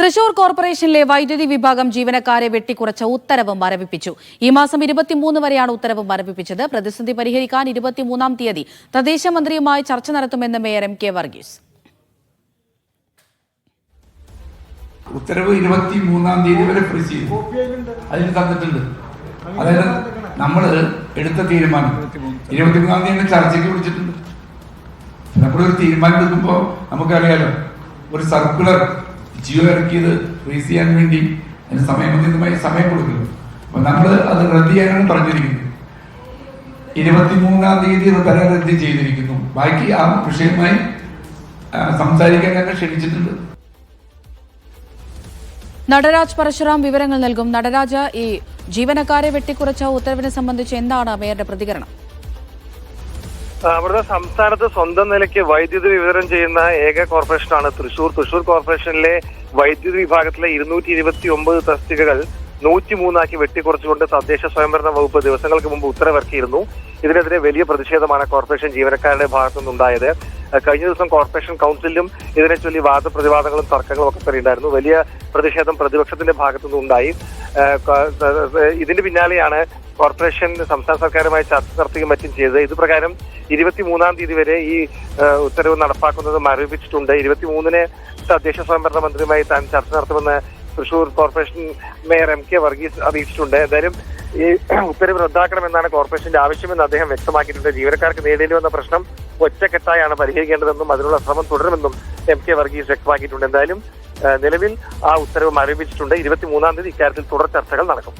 തൃശൂർ കോർപ്പറേഷനിലെ വൈദ്യുതി വിഭാഗം ജീവനക്കാരെ വെട്ടിക്കുറച്ച ഉത്തരവ് മരവിപ്പിച്ചു. ഈ മാസം 23 വരെയാണ് ഉത്തരവ് മരവിപ്പിച്ചത്. പ്രതിസന്ധി പരിഹരിക്കാൻ 23-ാം തീയതി തദ്ദേശ മന്ത്രിയുമായി ചർച്ച നടത്തുമെന്ന് മേയർ എം കെ വർഗീസ്. ഉത്തരവ് 23-ാം തീയതി വരെ ഫ്രീസ് ചെയ്തു. അതിന് തന്നിട്ടുണ്ട്. അതായത് നമ്മൾ എടുത്ത തീരുമാനം 23-ാം തീയതി ചർച്ചയ്ക്ക് വിളിച്ചിട്ടുണ്ട്. നമ്മളൊരു തീരുമാനം എടുക്കുമ്പോൾ നമുക്കറിയാലോ, ഒരു സർക്കുലർ ജിയോ ഇറക്കിയത് ഫ്രീസ് ചെയ്യാൻ വേണ്ടി അതിന് സമയബന്ധിതമായി സമയം കൊടുക്കുന്നു. അപ്പൊ നമ്മൾ അത് റദ്ദ് ചെയ്യാനാണ് പറഞ്ഞിരിക്കുന്നത്. 23-ാം തീയതി റദ്ദ് ചെയ്തിരിക്കുന്നു. ബാക്കി ആ വിഷയമായി സംസാരിക്കാൻ തന്നെ ക്ഷണിച്ചിട്ടുണ്ട്. നടരാജ് പരശുറാം വിവരങ്ങൾ നൽകും. നടരാജ, ഈ ജീവനക്കാരെ വെട്ടിക്കുറച്ച ഉത്തരവിനെ സംബന്ധിച്ച് എന്താണ് മേയറുടെ പ്രതികരണം? അവിടുത്തെ സംസ്ഥാനത്ത് സ്വന്തം നിലയ്ക്ക് വൈദ്യുതി വിതരണം ചെയ്യുന്ന ഏക കോർപ്പറേഷനാണ് തൃശൂർ. തൃശൂർ കോർപ്പറേഷനിലെ വൈദ്യുതി വിഭാഗത്തിലെ 229 തസ്തികകൾ 103 വെട്ടിക്കുറച്ചുകൊണ്ട് തദ്ദേശ സ്വയംഭരണ വകുപ്പ് ദിവസങ്ങൾക്ക് മുമ്പ് ഉത്തരവിറക്കിയിരുന്നു. ഇതിനെതിരെ വലിയ പ്രതിഷേധമാണ് കോർപ്പറേഷൻ ജീവനക്കാരുടെ ഭാഗത്തുനിന്നുണ്ടായത്. കഴിഞ്ഞ ദിവസം കോർപ്പറേഷൻ കൗൺസിലും ഇതിനെ ചൊല്ലി വാദപ്രതിവാദങ്ങളും തർക്കങ്ങളും ഒക്കെ തന്നെ ഉണ്ടായിരുന്നു. വലിയ പ്രതിഷേധം പ്രതിപക്ഷത്തിന്റെ ഭാഗത്തുനിന്നുണ്ടായി. ഇതിന് പിന്നാലെയാണ് കോർപ്പറേഷൻ സംസ്ഥാന സർക്കാരുമായി ചർച്ച നടത്തുകയും മറ്റും ചെയ്തത്. ഇത് പ്രകാരം 23-ാം തീയതി വരെ ഈ ഉത്തരവ് നടപ്പാക്കുന്നത് മരവിപ്പിച്ചിട്ടുണ്ട്. 23-ന് തദ്ദേശ സ്വയംഭരണ മന്ത്രിയുമായി താൻ ചർച്ച നടത്തുമെന്ന് Thrissur corporation mayor M K Varghese അറിയിച്ചിട്ടുണ്ട്. എന്തായാലും ഈ ഉത്തരവ് റദ്ദാക്കണമെന്നാണ് കോർപ്പറേഷന്റെ ആവശ്യമെന്ന് അദ്ദേഹം വ്യക്തമാക്കിയിട്ടുണ്ട്. ജീവനക്കാർക്ക് നേരിടേണ്ടി വന്ന പ്രശ്നം ഒറ്റക്കെട്ടായാണ് പരിഹരിക്കേണ്ടതെന്നും അതിനുള്ള ശ്രമം തുടരുമെന്നും എം കെ വർഗീസ് വ്യക്തമാക്കിയിട്ടുണ്ട്. എന്തായാലും നിലവിൽ ആ ഉത്തരവ് മരവിപ്പിച്ചിട്ടുണ്ട്. 23-ാം തീയതി ഇക്കാര്യത്തിൽ തുടർ ചർച്ചകൾ നടക്കും.